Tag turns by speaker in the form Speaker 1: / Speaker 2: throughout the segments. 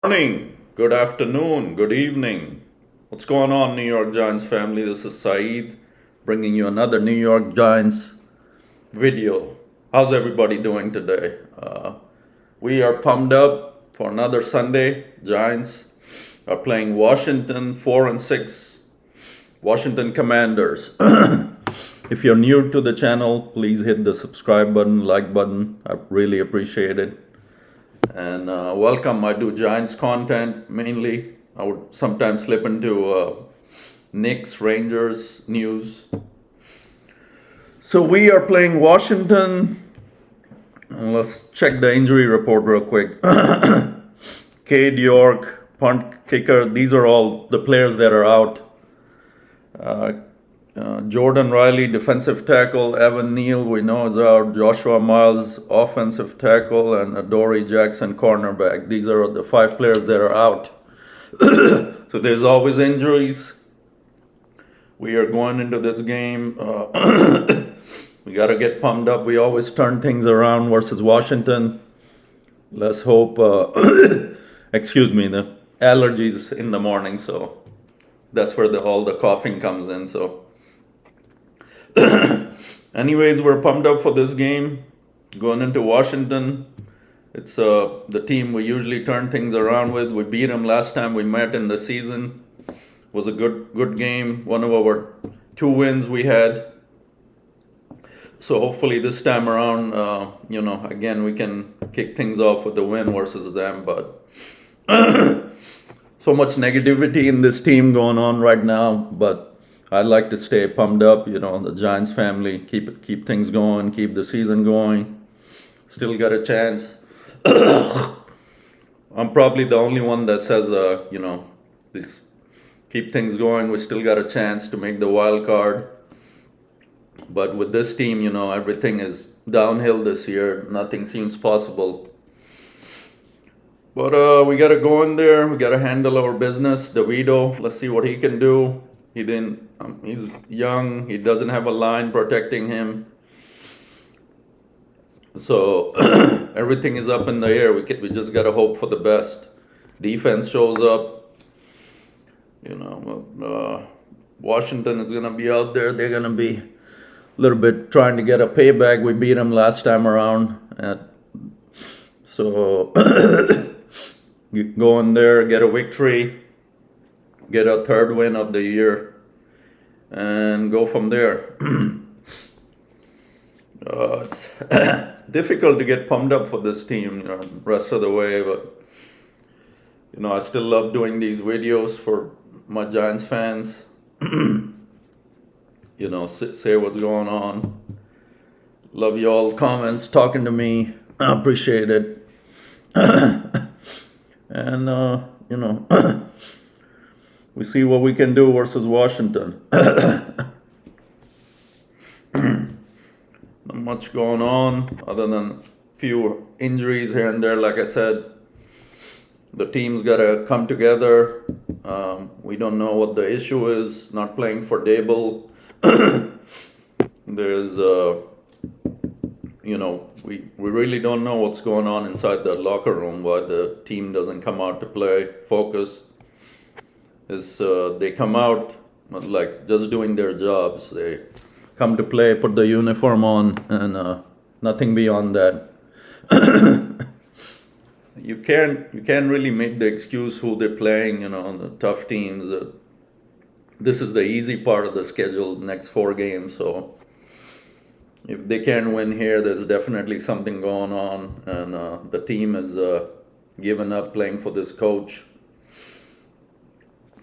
Speaker 1: Morning, good afternoon, good evening. What's going on, New York Giants family? This is Saeed bringing you another New York Giants video. How's everybody doing today? We are pumped up for another Sunday. Giants are playing Washington 4-6, Washington Commanders. If you're new to the channel, please hit the subscribe button, like button. I really appreciate it. And welcome. I do Giants content mainly. I would sometimes slip into Knicks, Rangers news. So we are playing Washington. Let's check the injury report real quick. Cade York, punt kicker. These are all the players that are out. Jordan Riley, defensive tackle. Evan Neal, we know is out. Joshua Miles, offensive tackle. And Adoree Jackson, cornerback. These are the 5 players that are out. So there's always injuries. We are going into this game. We got to get pumped up. We always turn things around versus Washington. Let's hope, excuse me, the allergies in the morning. So that's where all the coughing comes in. So anyways, we're pumped up for this game. Going into Washington. It's the team we usually turn things around with. We beat them last time we met in the season. Was a good game. One of our 2 wins we had. So hopefully this time around, again, we can kick things off with the win versus them. But so much negativity in this team going on right now. But I like to stay pumped up, the Giants family, keep things going, keep the season going. Still got a chance. I'm probably the only one that says, this keep things going. We still got a chance to make the wild card. But with this team, everything is downhill this year. Nothing seems possible. But we got to go in there. We got to handle our business. Devito, let's see what he can do. He's young. He doesn't have a line protecting him. So everything is up in the air. We just got to hope for the best. Defense shows up. Washington is going to be out there. They're going to be a little bit trying to get a payback. We beat them last time around. So go in there, get a victory, get a 3rd win of the year, and go from there. It's difficult to get pumped up for this team, rest of the way, but I still love doing these videos for my Giants fans. Say what's going on. Love y'all comments, talking to me. I appreciate it. And we see what we can do versus Washington. Not much going on other than few injuries here and there. Like I said, the team's got to come together. We don't know what the issue is. Not playing for Dable. There's, we really don't know what's going on inside the locker room. Why the team doesn't come out to play, focus. They come out like just doing their jobs. They come to play, put the uniform on, and nothing beyond that. You can't really make the excuse who they're playing, the tough teams. This is the easy part of the schedule, next 4 games. So if they can't win here, there's definitely something going on, and the team is given up playing for this coach.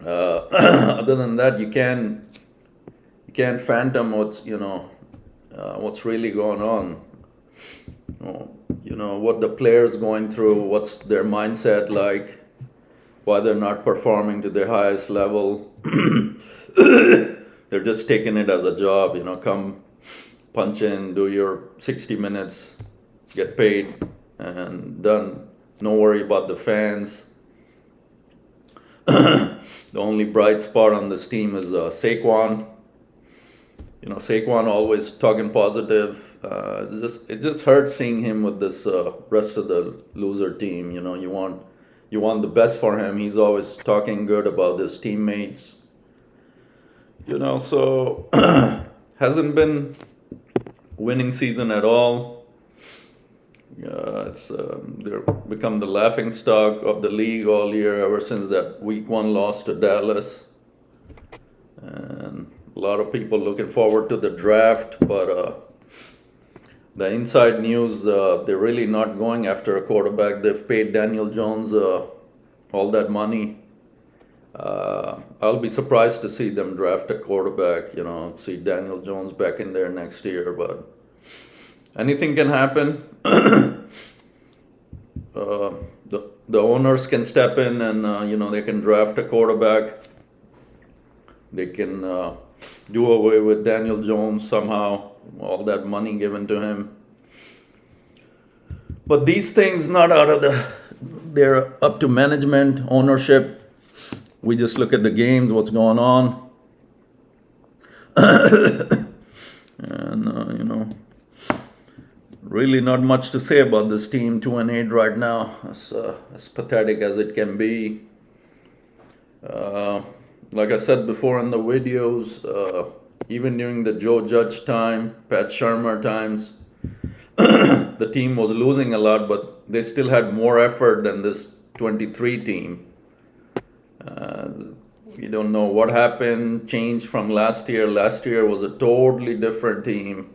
Speaker 1: Other than that, you can't fathom what's really going on. What the players going through, what's their mindset like, why they're not performing to their highest level. They're just taking it as a job, come punch in, do your 60 minutes, get paid, and done. No worry about the fans. The only bright spot on this team is Saquon. Saquon always talking positive. It just hurts seeing him with this rest of the loser team. You want you want the best for him. He's always talking good about his teammates. So hasn't been winning season at all. They're become the laughing stock of the league all year ever since that week 1 loss to Dallas. And a lot of people looking forward to the draft, but the inside news, they're really not going after a quarterback. They've paid Daniel Jones all that money. I'll be surprised to see them draft a quarterback, see Daniel Jones back in there next year, but anything can happen. The owners can step in and, they can draft a quarterback. They can do away with Daniel Jones somehow, all that money given to him. But these things not out of they're up to management, ownership. We just look at the games, what's going on. And, really not much to say about this team, 2-8 right now. As pathetic as it can be. Like I said before in the videos, even during the Joe Judge time, Pat Shermer times, the team was losing a lot, but they still had more effort than this 23 team. We don't know what happened, changed from last year. Last year was a totally different team.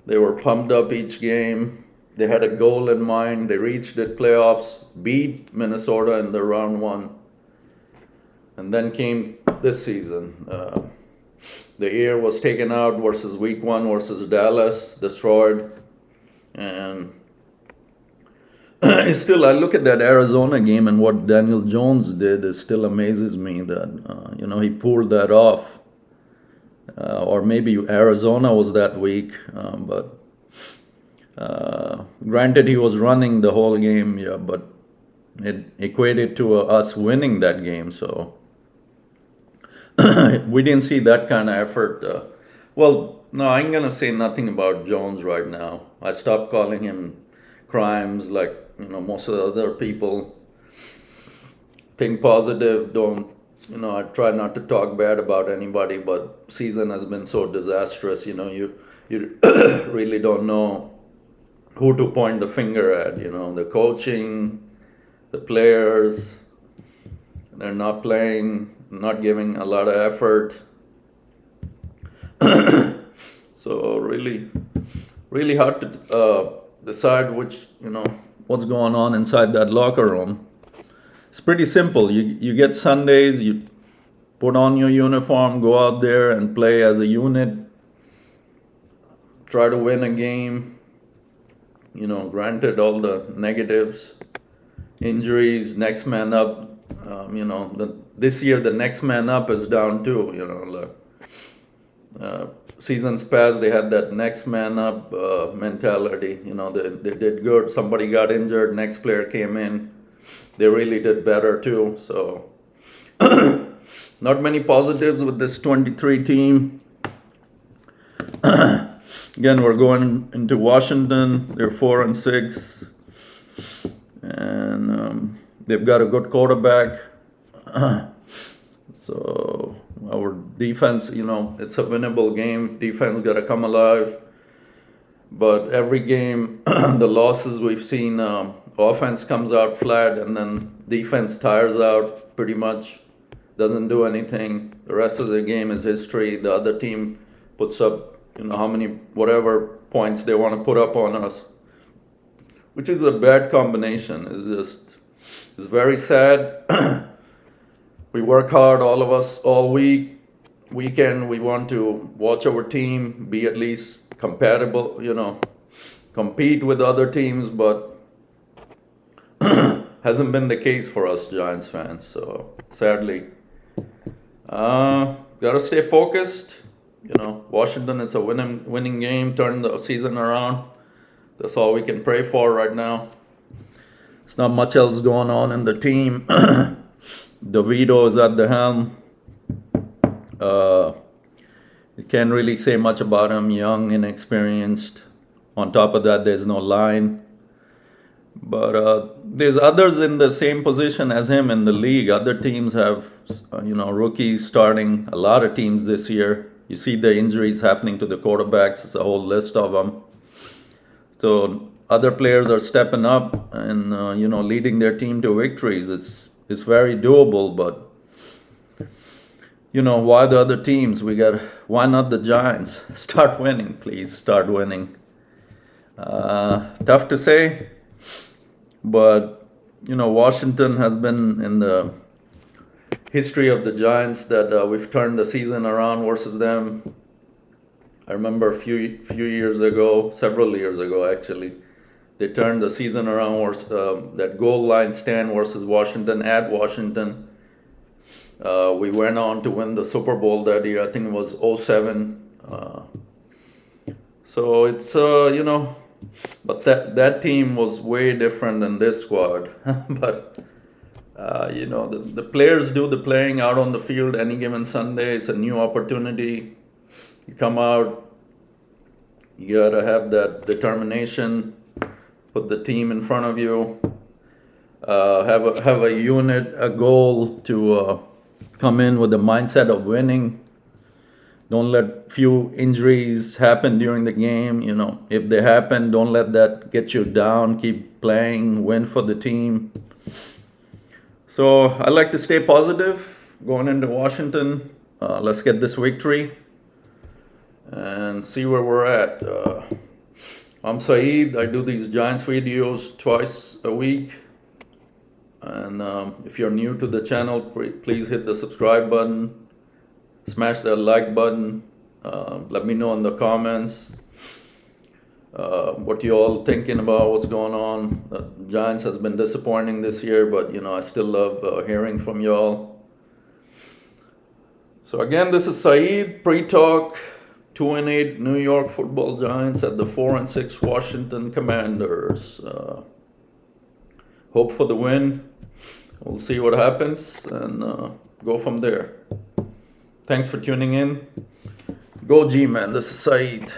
Speaker 1: They were pumped up each game. They had a goal in mind. They reached the playoffs, beat Minnesota in the round 1. And then came this season. The air was taken out versus week 1 versus Dallas, destroyed. And still, I look at that Arizona game and what Daniel Jones did, it still amazes me that, he pulled that off. Or maybe Arizona was that weak, but granted he was running the whole game, but it equated to us winning that game, so we didn't see that kind of effort. No, I ain't gonna say nothing about Jones right now. I stopped calling him crimes like most of the other people. Think positive, don't. I try not to talk bad about anybody, but season has been so disastrous. You really don't know who to point the finger at. The coaching, the players, they're not playing, not giving a lot of effort. So really hard to decide what's going on inside that locker room. It's pretty simple. You get Sundays, you put on your uniform, go out there and play as a unit, try to win a game, granted all the negatives, injuries, next man up. This year the next man up is down too, seasons past they had that next man up mentality. They did good, somebody got injured, next player came in. They really did better too. So not many positives with this 23 team. Again, we're going into Washington. They're 4-6, and they've got a good quarterback. So our defense, it's a winnable game. Defense got to come alive. But every game, the losses we've seen, offense comes out flat, and then defense tires out pretty much, doesn't do anything. The rest of the game is history. The other team puts up, how many, whatever points they want to put up on us, which is a bad combination. It's very sad. We work hard, all of us, all weekend. We want to watch our team, be at least compatible, compete with other teams, but hasn't been the case for us Giants fans. So sadly, gotta stay focused. Washington is a winning game, turn the season around. That's all we can pray for right now. There's not much else going on in the team. Devito is at the helm. You can't really say much about him. Young, inexperienced. On top of that, there's no line. But there's others in the same position as him in the league. Other teams have, rookies starting. A lot of teams this year. You see the injuries happening to the quarterbacks. It's a whole list of them. So other players are stepping up and leading their team to victories. It's very doable, but why the other teams? Why not the Giants? Start winning, please. Start winning. Tough to say, but Washington has been in the history of the Giants that we've turned the season around versus them. I remember a few years ago, several years ago actually, they turned the season around versus that goal line stand versus Washington at Washington. We went on to win the Super Bowl that year. I think it was 2007. So it's but that team was way different than this squad. But the players do the playing out on the field any given Sunday. It's a new opportunity. You come out, you gotta have that determination. Put the team in front of you. Have a unit, a goal to come in with the mindset of winning. Don't let few injuries happen during the game. If they happen, don't let that get you down. Keep playing, win for the team. So I like to stay positive going into Washington. Let's get this victory and see where we're at. I'm Saeed. I do these Giants videos twice a week. And if you're new to the channel, please hit the subscribe button. Smash that like button. Let me know in the comments what you all thinking about what's going on. The Giants has been disappointing this year, but I still love hearing from y'all. So again, this is Saeed, pre-talk. 2-8 New York Football Giants at the 4-6 Washington Commanders. Hope for the win. We'll see what happens and go from there. Thanks for tuning in. Go G-Man, this is Saeed.